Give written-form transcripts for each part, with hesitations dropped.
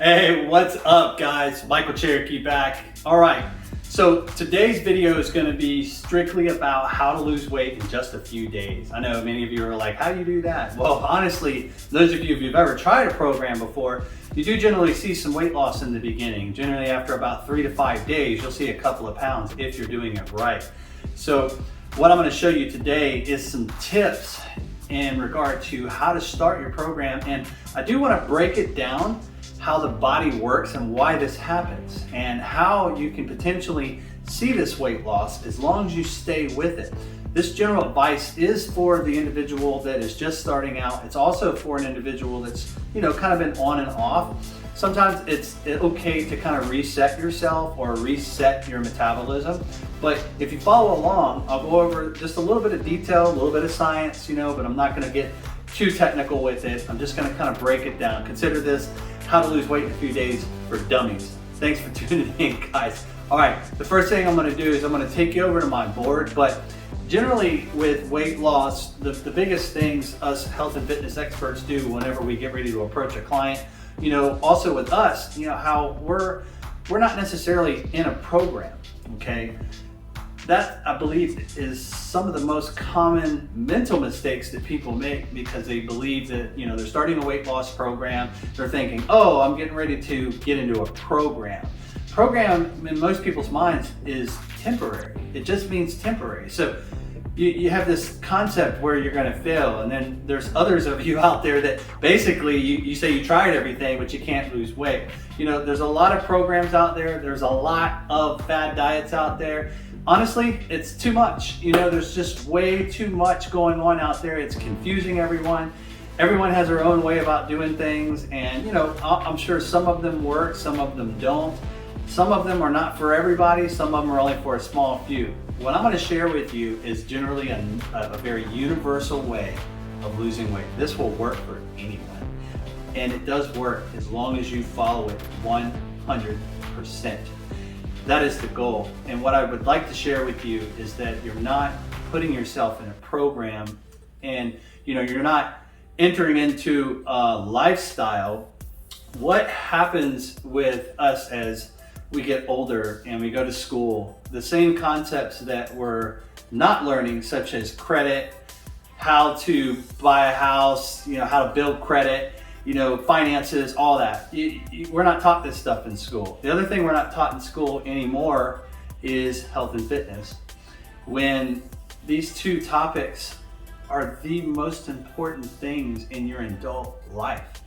Hey, what's up guys? Michael Cherokee back. All right, so today's video is gonna be strictly about how to lose weight in just a few days. I know many of you are like, how do you do that? Well, honestly, those of you if you've ever tried a program before, you do generally see some weight loss in the beginning. Generally after about 3 to 5 days, you'll see a couple of pounds if you're doing it right. So what I'm gonna show you today is some tips in regard to how to start your program. And I do wanna break it down how the body works and why this happens and how you can potentially see this weight loss as long as you stay with it. This general advice is for the individual that is just starting out. It's also for an individual that's, kind of been on and off. Sometimes it's okay to kind of reset yourself or reset your metabolism. But if you follow along, I'll go over just a little bit of detail, a little bit of science, but I'm not gonna get too technical with it. I'm just gonna kind of break it down. Consider this how to lose weight in a few days for dummies. Thanks for tuning in, guys. All right, the first thing I'm gonna do is I'm gonna take you over to my board, but generally with weight loss, the biggest things us health and fitness experts do whenever we get ready to approach a client, also with us, how we're not necessarily in a program, okay? That, I believe, is some of the most common mental mistakes that people make because they believe that, they're starting a weight loss program. They're thinking, oh, I'm getting ready to get into a program. Program, in most people's minds, is temporary. It just means temporary. So you have this concept where you're gonna fail, and then there's others of you out there that basically you say you tried everything, but you can't lose weight. There's a lot of programs out there. There's a lot of fad diets out there. Honestly, it's too much. There's just way too much going on out there. It's confusing everyone. Everyone has their own way about doing things, and I'm sure some of them work, some of them don't. Some of them are not for everybody, some of them are only for a small few. What I'm gonna share with you is generally a very universal way of losing weight. This will work for anyone, and it does work as long as you follow it 100%. That is the goal. And what I would like to share with you is that you're not putting yourself in a program, and you're not entering into a lifestyle. What happens with us as we get older and we go to school, the same concepts that we're not learning, such as credit, how to buy a house, how to build credit, finances, all that. We're not taught this stuff in school. The other thing we're not taught in school anymore is health and fitness, when these two topics are the most important things in your adult life.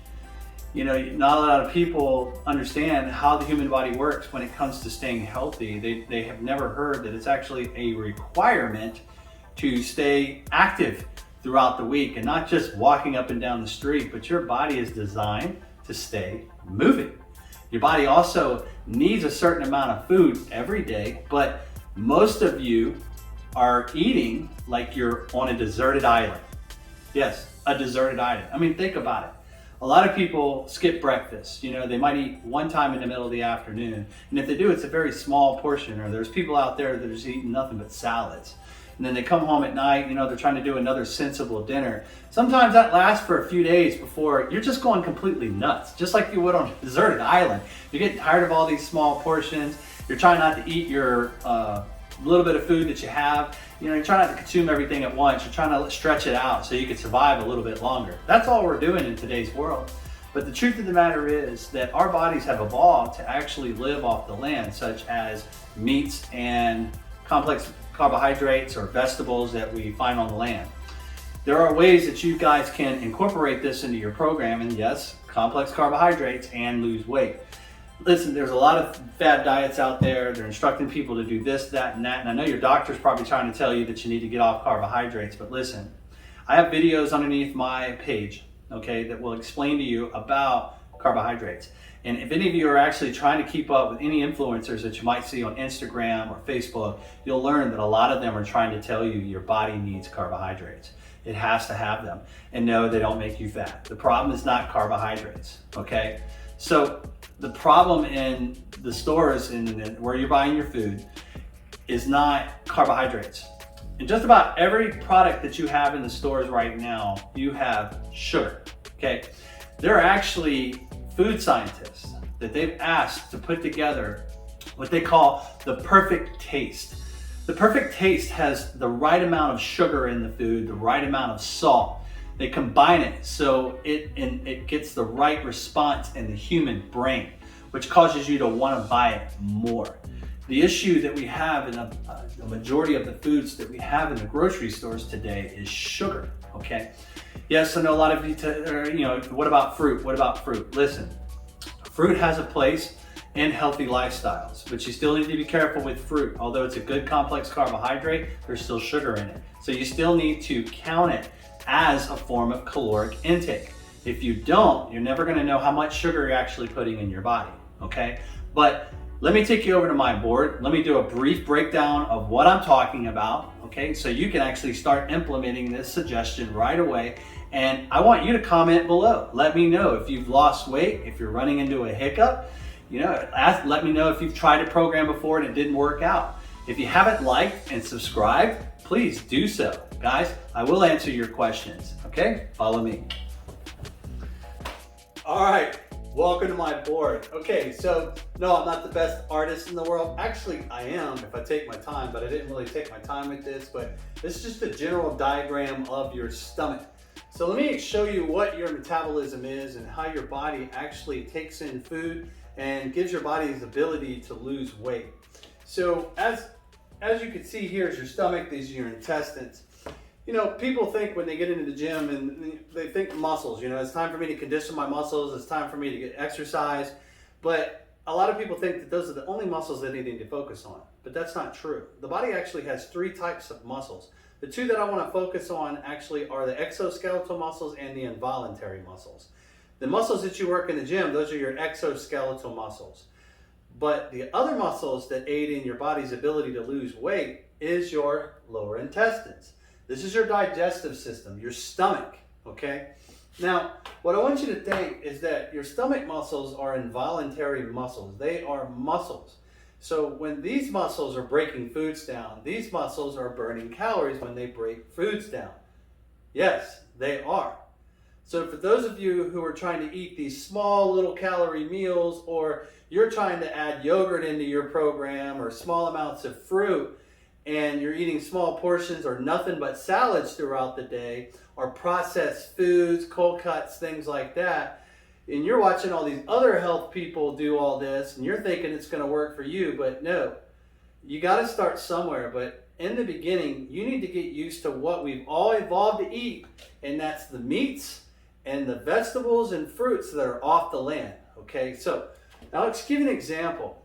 Not a lot of people understand how the human body works when it comes to staying healthy. They have never heard that it's actually a requirement to stay active throughout the week, and not just walking up and down the street, but your body is designed to stay moving. Your body also needs a certain amount of food every day, but most of you are eating like you're on a deserted island. Yes, a deserted island. I mean, think about it. A lot of people skip breakfast. They might eat one time in the middle of the afternoon, and if they do, it's a very small portion, or there's people out there that are just eating nothing but salads. And then they come home at night, they're trying to do another sensible dinner. Sometimes that lasts for a few days before you're just going completely nuts, just like you would on a deserted island. You're getting tired of all these small portions. You're trying not to eat your little bit of food that you have. You're trying not to consume everything at once. You're trying to stretch it out so you can survive a little bit longer. That's all we're doing in today's world. But the truth of the matter is that our bodies have evolved to actually live off the land, such as meats and complex carbohydrates or vegetables that we find on the land. There are ways that you guys can incorporate this into your program, and yes, complex carbohydrates, and lose weight. Listen, there's a lot of fad diets out there. They're instructing people to do this, that, and that. And I know your doctor's probably trying to tell you that you need to get off carbohydrates, but listen, I have videos underneath my page, okay, that will explain to you about carbohydrates. And if any of you are actually trying to keep up with any influencers that you might see on Instagram or Facebook, you'll learn that a lot of them are trying to tell you your body needs carbohydrates. It has to have them. And no, they don't make you fat. The problem is not carbohydrates, okay? So the problem in the stores and where you're buying your food is not carbohydrates. In just about every product that you have in the stores right now, you have sugar, okay? There are actually food scientists that they've asked to put together what they call the perfect taste. The perfect taste has the right amount of sugar in the food, the right amount of salt. They combine it so it gets the right response in the human brain, which causes you to want to buy it more. The issue that we have in the majority of the foods that we have in the grocery stores today is sugar, okay? Yes, I know a lot of you, what about fruit? What about fruit? Listen, fruit has a place in healthy lifestyles, but you still need to be careful with fruit. Although it's a good complex carbohydrate, there's still sugar in it. So you still need to count it as a form of caloric intake. If you don't, you're never gonna know how much sugar you're actually putting in your body, okay? But let me take you over to my board. Let me do a brief breakdown of what I'm talking about, okay? So you can actually start implementing this suggestion right away. And I want you to comment below. Let me know if you've lost weight, if you're running into a hiccup. Let me know if you've tried a program before and it didn't work out. If you haven't liked and subscribed, please do so. Guys, I will answer your questions, okay? Follow me. All right. Welcome to my board. Okay, so no, I'm not the best artist in the world. Actually, I am if I take my time, but I didn't really take my time with this, but this is just a general diagram of your stomach. So let me show you what your metabolism is and how your body actually takes in food and gives your body's ability to lose weight. So as you can see, here's your stomach, these are your intestines. People think when they get into the gym and they think muscles, it's time for me to condition my muscles, it's time for me to get exercise. But a lot of people think that those are the only muscles that they need to focus on. But that's not true. The body actually has 3 types of muscles. The 2 that I want to focus on actually are the exoskeletal muscles and the involuntary muscles. The muscles that you work in the gym, those are your exoskeletal muscles. But the other muscles that aid in your body's ability to lose weight is your lower intestines. This is your digestive system, your stomach, okay? Now, what I want you to think is that your stomach muscles are involuntary muscles. They are muscles. So when these muscles are breaking foods down, these muscles are burning calories when they break foods down. Yes, they are. So for those of you who are trying to eat these small little calorie meals, or you're trying to add yogurt into your program or small amounts of fruit, and you're eating small portions or nothing but salads throughout the day, or processed foods, cold cuts, things like that, and you're watching all these other health people do all this, and you're thinking it's going to work for you, but no. You got to start somewhere, but in the beginning, you need to get used to what we've all evolved to eat, and that's the meats and the vegetables and fruits that are off the land, okay? So now let's give you an example.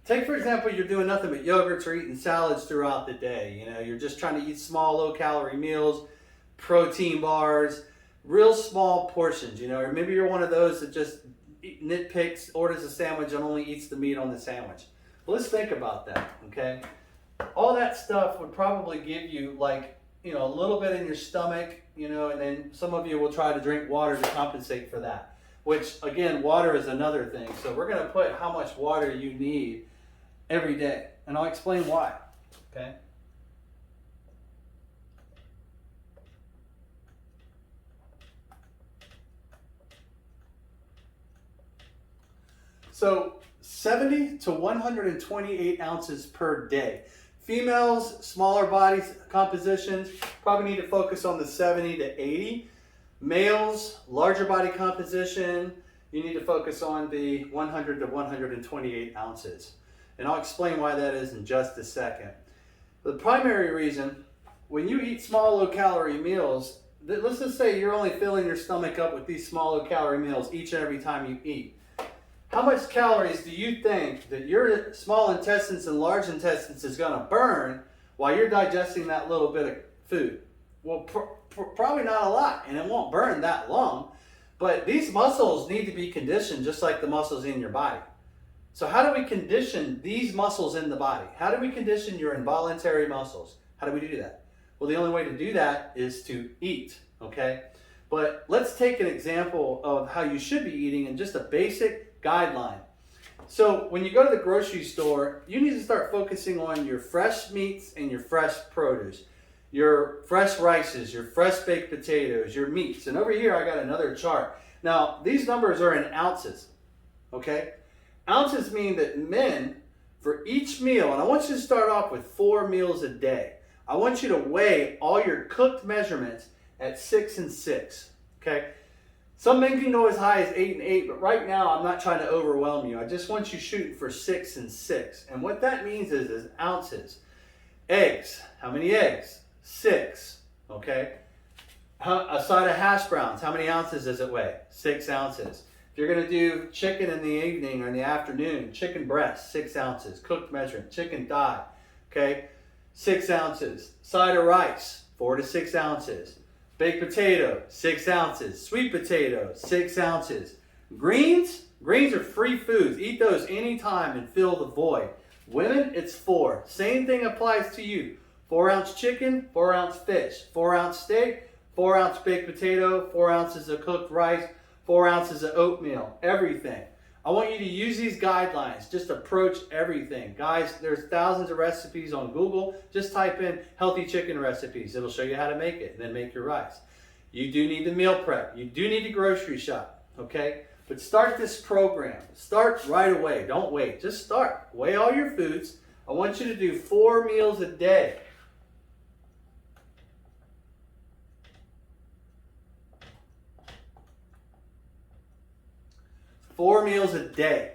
Take, for example, you're doing nothing but yogurts or eating salads throughout the day. You're just trying to eat small, low-calorie meals, protein bars, real small portions, or maybe you're one of those that just nitpicks, orders a sandwich and only eats the meat on the sandwich. Well, let's think about that, okay? All that stuff would probably give you a little bit in your stomach, and then some of you will try to drink water to compensate for that, which again, water is another thing. So we're gonna put how much water you need every day, and I'll explain why, okay? So 70 to 128 ounces per day. Females, smaller body compositions, probably need to focus on the 70 to 80. Males, larger body composition, you need to focus on the 100 to 128 ounces. And I'll explain why that is in just a second. The primary reason, when you eat small low-calorie meals, let's just say you're only filling your stomach up with these small low-calorie meals each and every time you eat. How much calories do you think that your small intestines and large intestines is going to burn while you're digesting that little bit of food? Well, probably not a lot, and it won't burn that long. But these muscles need to be conditioned just like the muscles in your body. So how do we condition these muscles in the body? How do we condition your involuntary muscles? How do we do that? Well, the only way to do that is to eat, okay? But let's take an example of how you should be eating in just a basic guideline. So when you go to the grocery store, you need to start focusing on your fresh meats and your fresh produce, your fresh rices, your fresh baked potatoes, your meats. And over here, I got another chart. Now, these numbers are in ounces, okay? Ounces mean that men, for each meal, and I want you to start off with 4 meals a day. I want you to weigh all your cooked measurements at 6 and 6, okay? Some men can go as high as 8 and 8, but right now I'm not trying to overwhelm you. I just want you shooting for 6 and 6. And what that means is ounces. Eggs, how many eggs? 6, okay? A side of hash browns, how many ounces does it weigh? 6 ounces. If you're gonna do chicken in the evening or in the afternoon, chicken breast, 6 ounces. Cooked measurement, chicken thigh, okay? 6 ounces. Side of rice, 4 to 6 ounces. Baked potato, 6 ounces. Sweet potato, 6 ounces. Greens are free foods. Eat those anytime and fill the void. Women, it's 4. Same thing applies to you. 4-ounce chicken, 4-ounce fish, 4-ounce steak, 4-ounce baked potato, 4 ounces of cooked rice, 4 ounces of oatmeal, everything. I want you to use these guidelines. Just approach everything. Guys, there's thousands of recipes on Google. Just type in healthy chicken recipes. It'll show you how to make it, and then make your rice. You do need to meal prep. You do need to grocery shop, okay? But start this program. Start right away. Don't wait. Just start. Weigh all your foods. I want you to do 4 meals a day. Four meals a day.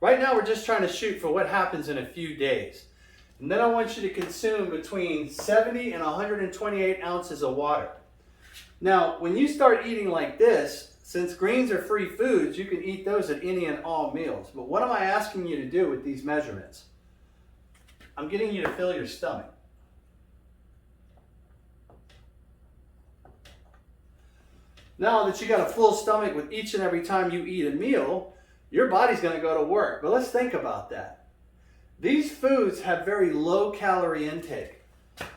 Right now we're just trying to shoot for what happens in a few days. And then I want you to consume between 70 and 128 ounces of water. Now, when you start eating like this, since greens are free foods, you can eat those at any and all meals. But what am I asking you to do with these measurements? I'm getting you to fill your stomach. Now that you got a full stomach with each and every time you eat a meal, your body's going to go to work. But let's think about that. These foods have very low calorie intake.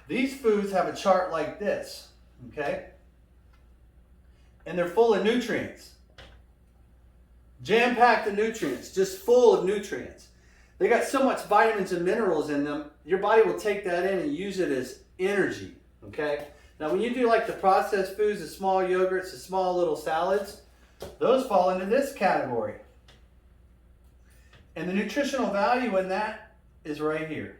These foods have a chart like this, okay? And they're full of nutrients. Jam-packed of nutrients, just full of nutrients. They got so much vitamins and minerals in them, your body will take that in and use it as energy, okay? Now, when you do like the processed foods, the small yogurts, the small little salads, those fall into this category. And the nutritional value in that is right here.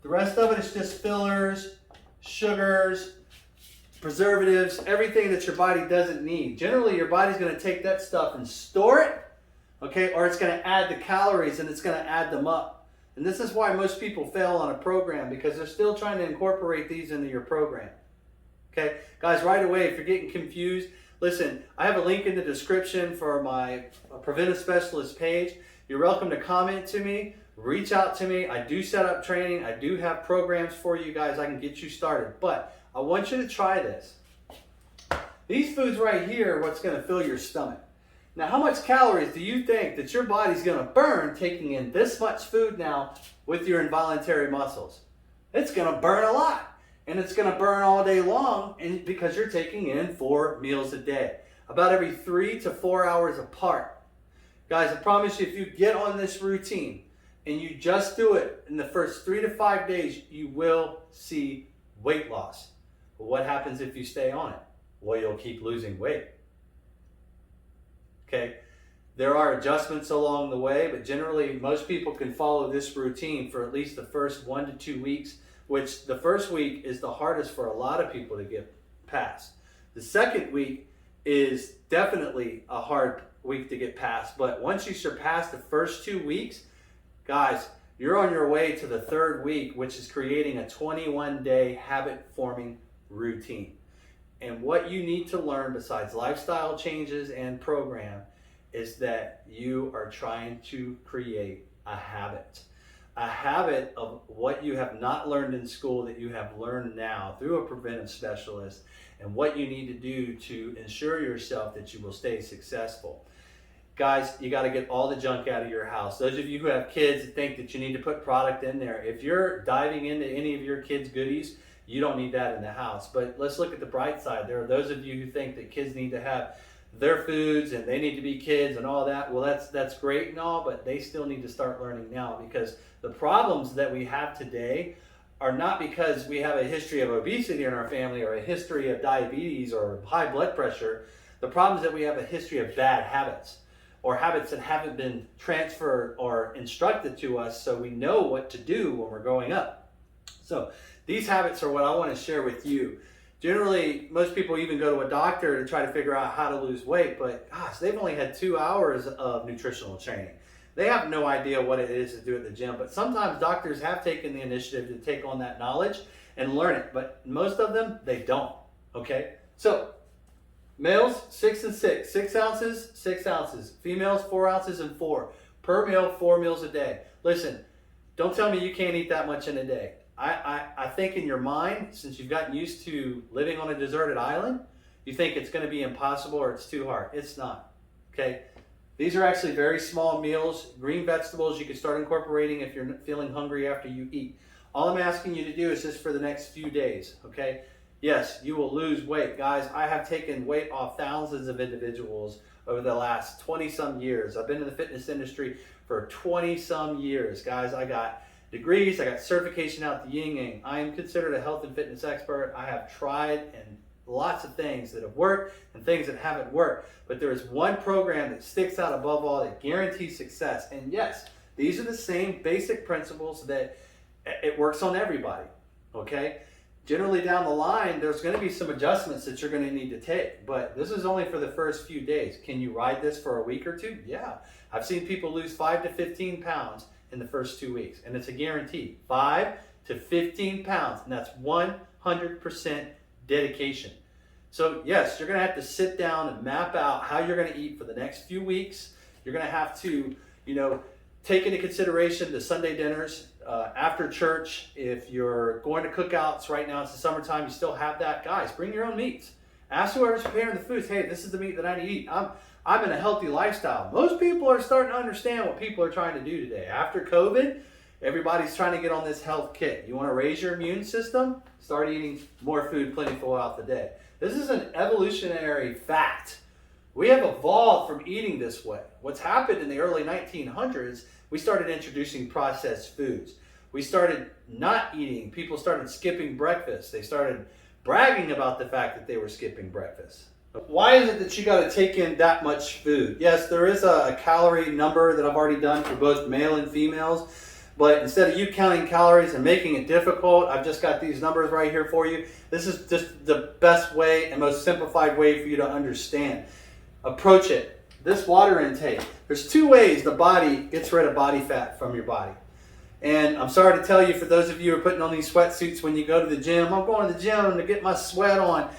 The rest of it is just fillers, sugars, preservatives, everything that your body doesn't need. Generally, your body's going to take that stuff and store it, okay, or it's going to add the calories and it's going to add them up. And this is why most people fail on a program, because they're still trying to incorporate these into your program. Okay, guys, right away, if you're getting confused, listen, I have a link in the description for my preventive specialist page. You're welcome to comment to me, reach out to me. I do set up training. I do have programs for you guys. I can get you started, but I want you to try this. These foods right here are what's going to fill your stomach. Now, how much calories do you think that your body's going to burn taking in this much food now with your involuntary muscles? It's going to burn a lot. And it's going to burn all day long, and because you're taking in 4 meals a day, about every 3 to 4 hours apart. Guys, I promise you, if you get on this routine and you just do it in the first 3 to 5 days, you will see weight loss. But what happens if you stay on it? Well, you'll keep losing weight. Okay? There are adjustments along the way, but generally most people can follow this routine for at least the first 1 to 2 weeks, which the first week is the hardest for a lot of people to get past. The second week is definitely a hard week to get past, but once you surpass the first 2 weeks, guys, you're on your way to the third week, which is creating a 21-day habit-forming routine. And what you need to learn besides lifestyle changes and program is that you are trying to create a habit. A habit of what you have not learned in school that you have learned now through a preventive specialist, and what you need to do to ensure yourself that you will stay successful. Guys, you got to get all the junk out of your house. Those of you who have kids that think that you need to put product in there, if you're diving into any of your kids' goodies, you don't need that in the house. But let's look at the bright side. There are those of you who think that kids need to have their foods and they need to be kids and all that. Well, that's great and all, but they still need to start learning now, because the problems that we have today are not because we have a history of obesity in our family or a history of diabetes or high blood pressure. The problem is that we have a history of bad habits. or habits that haven't been transferred or instructed to us so we know what to do when we're growing up. So these habits are what I want to share with you. Generally, most people even go to a doctor to try to figure out how to lose weight, but gosh, they've only had 2 hours of nutritional training. They have no idea what it is to do at the gym, but sometimes doctors have taken the initiative to take on that knowledge and learn it, but most of them, they don't, okay? So, males, 6 and 6, 6 ounces, 6 ounces. Females, 4 ounces and 4. Per meal, 4 meals a day. Listen, don't tell me you can't eat that much in a day. I think in your mind, since you've gotten used to living on a deserted island, you think it's gonna be impossible or it's too hard. It's not, okay? These are actually very small meals. Green vegetables you can start incorporating if you're feeling hungry after you eat. All I'm asking you to do is just for the next few days, okay? Yes, you will lose weight. Guys, I have taken weight off thousands of individuals over the last 20 some years. I've been in the fitness industry for 20 some years. Guys, I got degrees, I got certification out the yin yang. I am considered a health and fitness expert. I have tried and lots of things that have worked and things that haven't worked. But there is one program that sticks out above all that guarantees success. And yes, these are the same basic principles that it works on everybody, okay? Generally down the line, there's gonna be some adjustments that you're gonna need to take, but this is only for the first few days. Can you ride this for a week or two? Yeah. I've seen people lose 5 to 15 pounds in the first 2 weeks, and it's a guarantee. 5 to 15 pounds, and that's 100% dedication. So yes, you're gonna have to sit down and map out how you're gonna eat for the next few weeks. You're gonna have to, take into consideration the Sunday dinners after church. If you're going to cookouts right now, it's the summertime, you still have that. Guys, bring your own meats. Ask whoever's preparing the foods, hey, this is the meat that I need to eat. I'm in a healthy lifestyle. Most people are starting to understand what people are trying to do today. After COVID, everybody's trying to get on this health kick. You want to raise your immune system? Start eating more food plentiful out the day. This is an evolutionary fact. We have evolved from eating this way. What's happened in the early 1900s, we started introducing processed foods. We started not eating. People started skipping breakfast. They started bragging about the fact that they were skipping breakfast. Why is it that you got to take in that much food? Yes, there is a calorie number that I've already done for both male and females, but instead of you counting calories and making it difficult, I've just got these numbers right here for you. This is just the best way and most simplified way for you to understand. Approach it. This water intake. There's 2 ways the body gets rid of body fat from your body. And I'm sorry to tell you, for those of you who are putting on these sweatsuits when you go to the gym, I'm going to the gym to get my sweat on.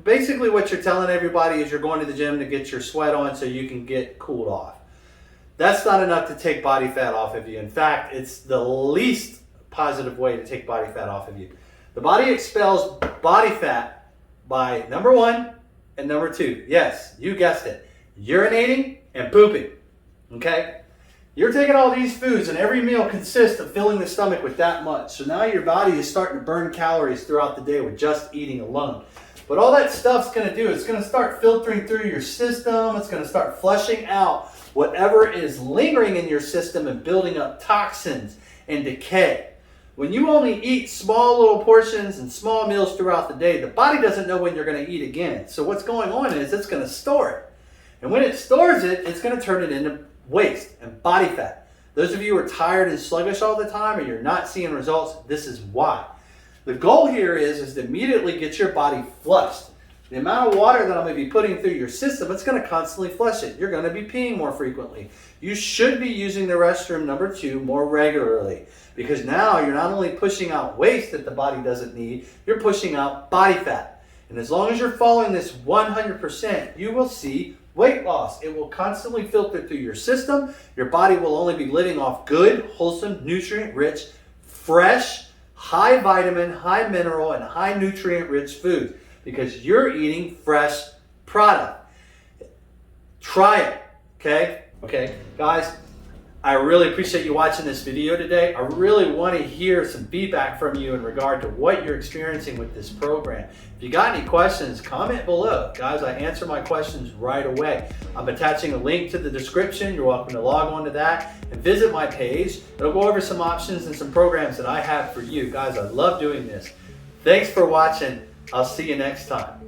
Basically what you're telling everybody is you're going to the gym to get your sweat on so you can get cooled off. That's not enough to take body fat off of you. In fact, it's the least positive way to take body fat off of you. The body expels body fat by number 1 and number 2. Yes, you guessed it. Urinating and pooping, okay? You're taking all these foods and every meal consists of filling the stomach with that much. So now your body is starting to burn calories throughout the day with just eating alone. But all that stuff's gonna do, it's gonna start filtering through your system. It's gonna start flushing out whatever is lingering in your system and building up toxins and decay. When you only eat small little portions and small meals throughout the day, the body doesn't know when you're gonna eat again. So what's going on is it's gonna store it. And when it stores it, it's going to turn it into waste and body fat. Those of you who are tired and sluggish all the time or you're not seeing results, this is why. The goal here is to immediately get your body flushed. The amount of water that I'm going to be putting through your system, it's going to constantly flush it. You're going to be peeing more frequently. You should be using the restroom, number 2, more regularly. Because now you're not only pushing out waste that the body doesn't need, you're pushing out body fat. And as long as you're following this 100%, you will see weight loss. It will constantly filter through your system. Your body will only be living off good, wholesome, nutrient-rich, fresh, high vitamin, high mineral, and high nutrient-rich foods because you're eating fresh product. Try it, okay? Okay, guys, I really appreciate you watching this video today. I really want to hear some feedback from you in regard to what you're experiencing with this program. If you got any questions, comment below. Guys, I answer my questions right away. I'm attaching a link to the description. You're welcome to log on to that and visit my page. It'll go over some options and some programs that I have for you. Guys, I love doing this. Thanks for watching. I'll see you next time.